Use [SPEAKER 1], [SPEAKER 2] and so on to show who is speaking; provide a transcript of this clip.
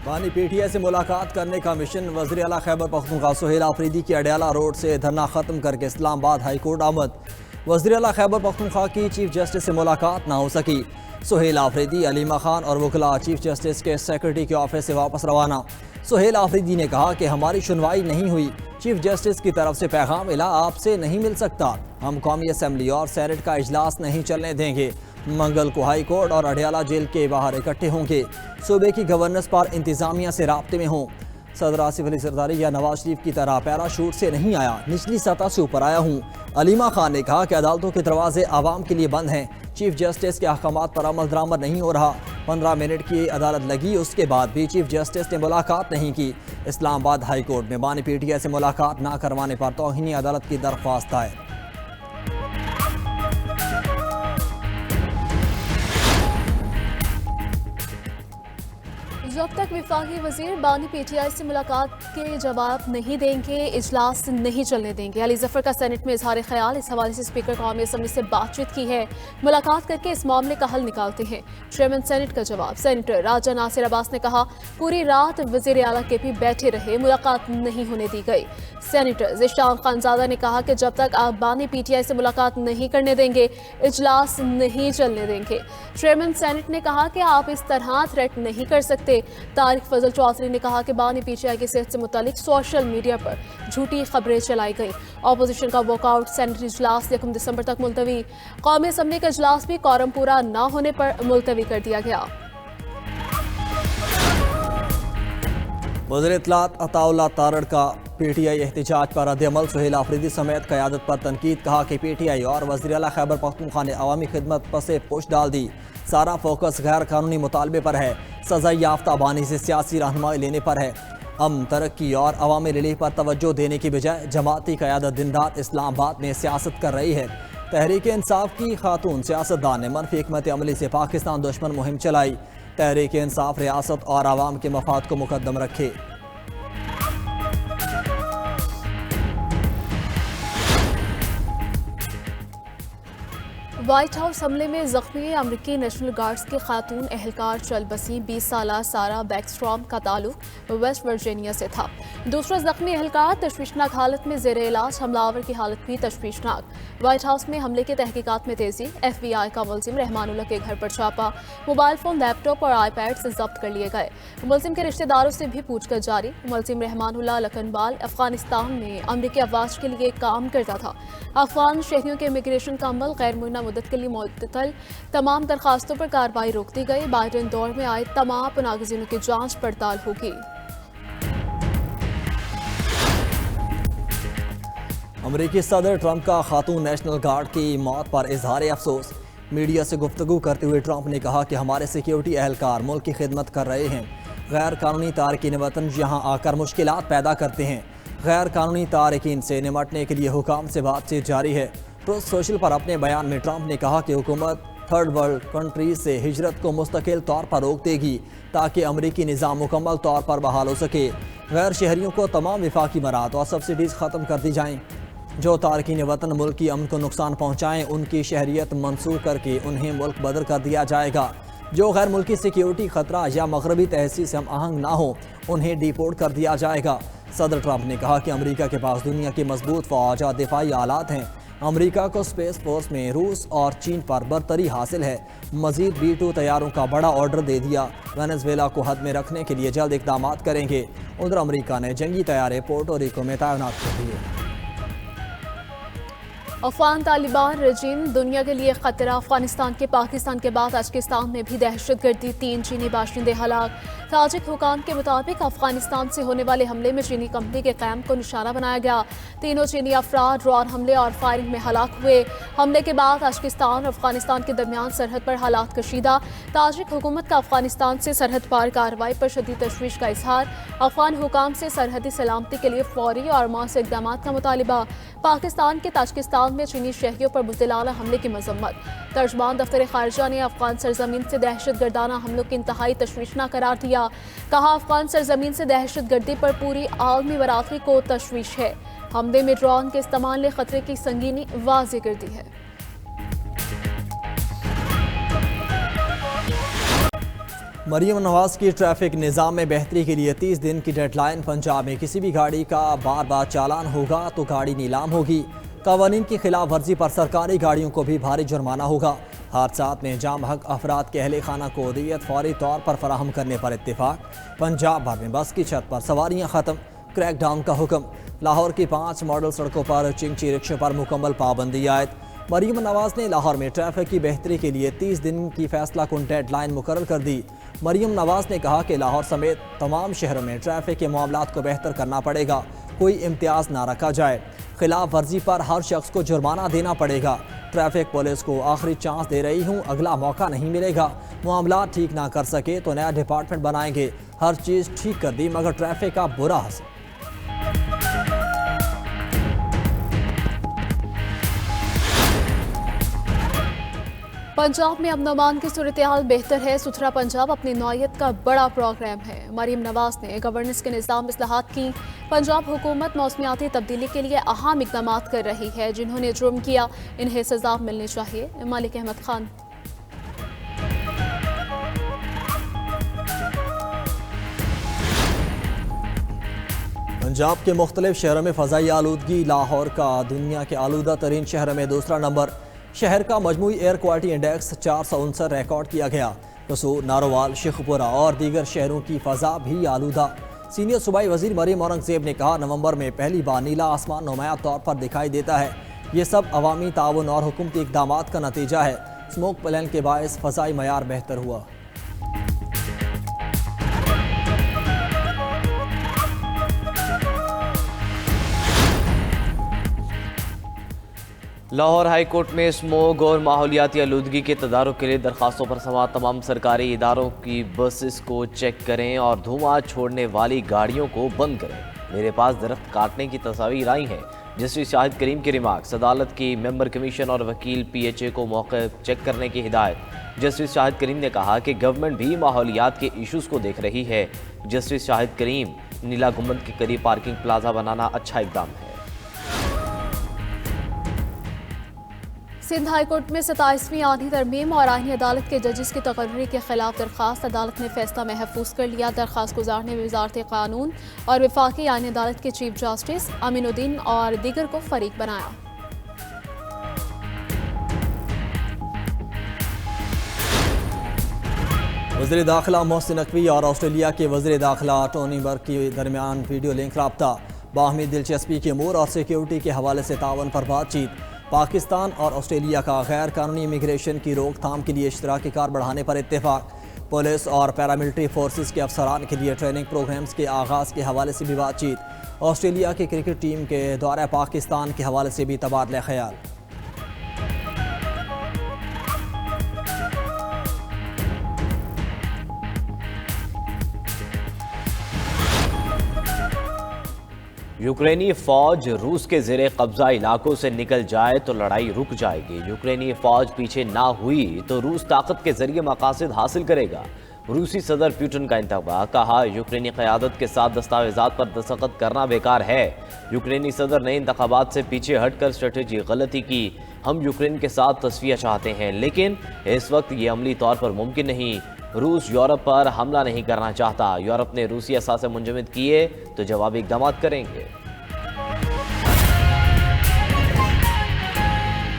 [SPEAKER 1] بانی P T I سے ملاقات کرنے کا مشن۔ وزیر اعلیٰ خیبر پختونخوا سہیل آفریدی کی اڈیالہ روڈ سے دھرنا ختم کر کے اسلام آباد ہائی کورٹ آمد۔ وزیر اعلیٰ خیبر پختونخوا کی چیف جسٹس سے ملاقات نہ ہو سکی۔ سہیل آفریدی، علیمہ خان اور وکلاء چیف جسٹس کے سیکرٹری کے آفس سے واپس روانہ۔ سہیل آفریدی نے کہا کہ ہماری سنوائی نہیں ہوئی، چیف جسٹس کی طرف سے پیغام ملا آپ سے نہیں مل سکتا، ہم قومی اسمبلی اور سینٹ کا اجلاس نہیں چلنے دیں گے۔ منگل کو ہائی کورٹ اور اڈیالہ جیل کے باہر اکٹھے ہوں گے۔ صوبے کی گورننس پر انتظامیہ سے رابطے میں ہوں۔ صدر آصف علی زرداری یا نواز شریف کی طرح پیراشوٹ سے نہیں آیا، نچلی سطح سے اوپر آیا ہوں۔ علیمہ خان نے کہا کہ عدالتوں کے دروازے عوام کے لیے بند ہیں، چیف جسٹس کے احکامات پر عمل درآمد نہیں ہو رہا۔ 15 منٹ کی عدالت لگی، اس کے بعد بھی چیف جسٹس نے ملاقات نہیں کی۔ اسلام آباد ہائی کورٹ میں بانی پی ٹی آئی سے ملاقات نہ کروانے پر توہین عدالت کی درخواست دائر۔
[SPEAKER 2] جب تک وفاقی وزیر بانی پی ٹی آئی سے ملاقات کے جواب نہیں دیں گے، اجلاس نہیں چلنے دیں گے۔ علی ظفر کا سینٹ میں اظہار خیال، اس حوالے سے اسپیکر قومی اسمبلی سے بات چیت کی ہے، ملاقات کر کے اس معاملے کا حل نکالتے ہیں۔ چیئرمین سینٹ کا جواب، سینیٹر راجہ ناصر عباس نے کہا پوری رات وزیر اعلیٰ کے بھی بیٹھے رہے، ملاقات نہیں ہونے دی گئی۔ سینیٹر ذیشان خانزادہ نے کہا کہ جب تک آپ بانی پی ٹی آئی سے ملاقات نہیں کرنے دیں گے، اجلاس نہیں چلنے دیں گے۔ چیئرمین سینٹ نے کہا کہ آپ اس طرح تھریٹ نہیں کر سکتے۔ طارق فضل چودھری نے کہا کہ بانی پی ٹی آئی کی صحت سے متعلق سوشل میڈیا پر جھوٹی خبریں چلائی گئیں۔ اپوزیشن کا واک آؤٹ، سینیٹری اجلاس 1 دسمبر تک ملتوی۔ قومی اسمبلی کا اجلاس بھی کورم پورا نہ ہونے پر ملتوی کر دیا گیا۔
[SPEAKER 1] وزیر اطلاعات عطا اللہ تارڑ کا پی ٹی آئی احتجاج پر رد عمل، سہیل آفریدی سمیت قیادت پر تنقید، کہا کہ پی ٹی آئی اور وزیر اعلیٰ خیبر پختونخوا نے عوامی خدمت پس پش ڈال دی، سارا فوکس غیر قانونی مطالبے پر ہے، سزا یافتہ بانی سے سیاسی رہنمائی لینے پر ہے۔ ترقی اور عوامی ریلیف پر توجہ دینے کی بجائے جماعتی قیادت دن رات اسلام آباد میں سیاست کر رہی ہے۔ تحریک انصاف کی خاتون سیاستدان نے منفی حکمت عملی سے پاکستان دشمن مہم چلائی، تحریک انصاف ریاست اور عوام کے مفاد کو مقدم رکھے۔
[SPEAKER 2] وائٹ ہاؤس حملے میں زخمی امریکی نیشنل گارڈز کی خاتون اہلکار چل بسی 20 سالہ سارا بیکسٹرام کا تعلق ویسٹ ورجینیا سے تھا۔ دوسرا زخمی اہلکار تشویشناک حالت میں زیر علاج، حملہ کی حالت بھی تشویشناک۔ وائٹ ہاؤس میں حملے کی تحقیقات میں تیزی، ایف بی آئی کا ملزم رحمان اللہ کے گھر پر چھاپا، موبائل فون، لیپ ٹاپ اور آئی پیڈ سے ضبط کر لیے گئے۔ ملزم کے رشتہ داروں سے بھی پوچھ گچھ جاری۔ ملزم رحمان اللہ لکنبال افغانستان میں امریکی افواج کے لیے کام کرتا تھا۔ افغان شہریوں کے امیگریشن کا عمل غیر معینہ مدت کے لیے معطل، تمام درخواستوں پر کارروائی روک دی گئی۔ بائیڈن دور میں آئے تمام پناہ گزینوں کی جانچ پڑتال ہوگی۔
[SPEAKER 1] امریکی صدر ٹرمپ کا خاتون نیشنل گارڈ کی موت پر اظہار افسوس، میڈیا سے گفتگو کرتے ہوئے ٹرمپ نے کہا کہ ہمارے سیکیورٹی اہلکار ملک کی خدمت کر رہے ہیں، غیر قانونی تارکین وطن یہاں آ کر مشکلات پیدا کرتے ہیں، غیر قانونی تارکین سے نمٹنے کے لیے حکام سے بات چیت جاری ہے۔ ٹروتھ سوشل پر اپنے بیان میں ٹرمپ نے کہا کہ حکومت تھرڈ ورلڈ کنٹریز سے ہجرت کو مستقل طور پر روک دے گی تاکہ امریکی نظام مکمل طور پر بحال ہو سکے، غیر شہریوں کو تمام وفاقی مراد اور سبسڈیز ختم کر دی جائیں، جو تارکین وطن ملکی امن کو نقصان پہنچائیں ان کی شہریت منسوخ کر کے انہیں ملک بدر کر دیا جائے گا، جو غیر ملکی سیکیورٹی خطرہ یا مغربی تہذیب سے ہم آہنگ نہ ہوں انہیں ڈیپورٹ کر دیا جائے گا۔ صدر ٹرمپ نے کہا کہ امریکہ کے پاس دنیا کی مضبوط فوج اور دفاعی آلات ہیں، امریکہ کو اسپیس فورس میں روس اور چین پر برتری حاصل ہے، مزید B-2 طیاروں کا بڑا آرڈر دے دیا، وینزویلا کو حد میں رکھنے کے لیے جلد اقدامات کریں گے۔ ادھر امریکہ نے جنگی طیارے پورٹو ریکو میں تعینات کر دیے۔
[SPEAKER 2] افغان طالبان رجیم دنیا کے لیے خطرہ، افغانستان کے پاکستان کے بعد تاجکستان میں بھی دہشت گردی، 3 چینی باشندے ہلاک۔ تاجک حکام کے مطابق افغانستان سے ہونے والے حملے میں چینی کمپنی کے کیمپ کو نشانہ بنایا گیا، تینوں چینی افراد ڈرون حملے اور فائرنگ میں ہلاک ہوئے۔ حملے کے بعد تاجکستان اور افغانستان کے درمیان سرحد پر حالات کشیدہ، تاجک حکومت کا افغانستان سے سرحد پار کارروائی پر شدید تشویش کا اظہار، افغان حکام سے سرحدی سلامتی کے لیے فوری اور مؤثر اقدامات کا مطالبہ، پاکستان کے تاجکستان میں چینی شہریوں پر بزدلانہ حملے کی مذمت۔ ترجمان دفتر خارجہ نے افغان سرزمین سے دہشت گردانہ حملوں کی انتہائی تشویشناک قرار دیا، کہا افغان سرزمین سے دہشت گردی پر پوری عالمی برادری کو تشویش ہے، حملے میں ڈرون کے استعمال نے خطرے کی سنگینی واضح کر دی ہے۔
[SPEAKER 1] مریم نواز کی ٹریفک نظام میں بہتری کے لیے 30 دن کی ڈیڈ لائن۔ پنجاب میں کسی بھی گاڑی کا بار بار چالان ہوگا تو گاڑی نیلام ہوگی۔ قوانین کی خلاف ورزی پر سرکاری گاڑیوں کو بھی بھاری جرمانہ ہوگا۔ حادثات میں جام حق افراد کے اہل خانہ کو دیت فوری طور پر فراہم کرنے پر اتفاق۔ پنجاب بھر میں بس کی چھت پر سواریاں ختم، کریک ڈاؤن کا حکم۔ لاہور کی 5 ماڈل سڑکوں پر چنگچی رکشوں پر مکمل پابندی عائد۔ مریم نواز نے لاہور میں ٹریفک کی بہتری کے لیے 30 دن کی فیصلہ کن ڈیڈ لائن مقرر کر دی۔ مریم نواز نے کہا کہ لاہور سمیت تمام شہروں میں ٹریفک کے معاملات کو بہتر کرنا پڑے گا، کوئی امتیاز نہ رکھا جائے۔ خلاف ورزی پر ہر شخص کو جرمانہ دینا پڑے گا۔ ٹریفک پولیس کو آخری چانس دے رہی ہوں، اگلا موقع نہیں ملے گا۔ معاملات ٹھیک نہ کر سکے تو نیا ڈپارٹمنٹ بنائیں گے۔ ہر چیز ٹھیک کر دی مگر ٹریفک کا برا حصہ۔
[SPEAKER 2] پنجاب میں امن و امان کی صورتحال بہتر ہے۔ ستھرا پنجاب اپنی نوعیت کا بڑا پروگرام ہے۔ مریم نواز نے گورننس کے نظام اصلاحات کی۔ پنجاب حکومت موسمیاتی تبدیلی کے لیے اہم اقدامات کر رہی ہے۔ جنہوں نے جرم کیا انہیں سزا ملنی چاہیے۔ مالک احمد خان۔
[SPEAKER 1] پنجاب کے مختلف شہروں میں فضائی آلودگی۔ لاہور کا دنیا کے آلودہ ترین شہروں میں دوسرا نمبر۔ شہر کا مجموعی ایئر کوالٹی انڈیکس 469 ریکارڈ کیا گیا۔ قصور، ناروال، شیخوپورہ اور دیگر شہروں کی فضا بھی آلودہ۔ سینئر صوبائی وزیر مریم اورنگزیب نے کہا، نومبر میں پہلی بار نیلا آسمان نمایاں طور پر دکھائی دیتا ہے۔ یہ سب عوامی تعاون اور حکومتی اقدامات کا نتیجہ ہے۔ اسموک پلان کے باعث فضائی معیار بہتر ہوا۔
[SPEAKER 3] لاہور ہائی کورٹ میں اسموگ اور ماحولیاتی آلودگی کے تدارک کے لیے درخواستوں پر سماعت۔ تمام سرکاری اداروں کی بسز کو چیک کریں اور دھواں چھوڑنے والی گاڑیوں کو بند کریں۔ میرے پاس درخت کاٹنے کی تصاویر آئی ہیں۔ جسٹس شاہد کریم کی ریمارکس۔ عدالت کی ممبر کمیشن اور وکیل پی ایچ اے کو موقع چیک کرنے کی ہدایت۔ جسٹس شاہد کریم نے کہا کہ گورنمنٹ بھی ماحولیات کے ایشوز کو دیکھ رہی ہے۔ جسٹس شاہد کریم، نیلا گنبد کے قریب پارکنگ پلازا بنانا اچھا اقدام ہے۔
[SPEAKER 2] سندھ ہائی کورٹ میں 27ویں آئینی ترمیم اور آئینی عدالت کے ججز کی تقرری کے خلاف درخواست۔ عدالت نے فیصلہ محفوظ کر لیا۔ درخواست گزار نے وزارت قانون اور وفاقی آئینی عدالت کے چیف جسٹس امین الدین اور دیگر کو فریق بنایا۔
[SPEAKER 1] وزیر داخلہ محسن نقوی اور آسٹریلیا کے وزیر داخلہ ٹونی برک کے درمیان ویڈیو لنک رابطہ۔ باہمی دلچسپی کے امور اور سیکیورٹی کے حوالے سے تعاون پر بات چیت۔ پاکستان اور آسٹریلیا کا غیر قانونی امیگریشن کی روک تھام کے لیے اشتراکی کار بڑھانے پر اتفاق۔ پولیس اور پیراملٹری فورسز کے افسران کے لیے ٹریننگ پروگرامز کے آغاز کے حوالے سے بھی بات چیت۔ آسٹریلیا کی کرکٹ ٹیم کے دورہ پاکستان کے حوالے سے بھی تبادلہ خیال۔
[SPEAKER 3] یوکرینی فوج روس کے زیر قبضہ علاقوں سے نکل جائے تو لڑائی رک جائے گی۔ یوکرینی فوج پیچھے نہ ہوئی تو روس طاقت کے ذریعے مقاصد حاصل کرے گا۔ روسی صدر پیوٹن کا انتباہ۔ کہا، یوکرینی قیادت کے ساتھ دستاویزات پر دستخط کرنا بیکار ہے۔ یوکرینی صدر نے انتخابات سے پیچھے ہٹ کر اسٹریٹجی غلطی کی۔ ہم یوکرین کے ساتھ تصفیہ چاہتے ہیں لیکن اس وقت یہ عملی طور پر ممکن نہیں۔ روس یورپ پر حملہ نہیں کرنا چاہتا۔ یورپ نے روسی اثاثے منجمد کیے تو جوابی اقدامات کریں گے۔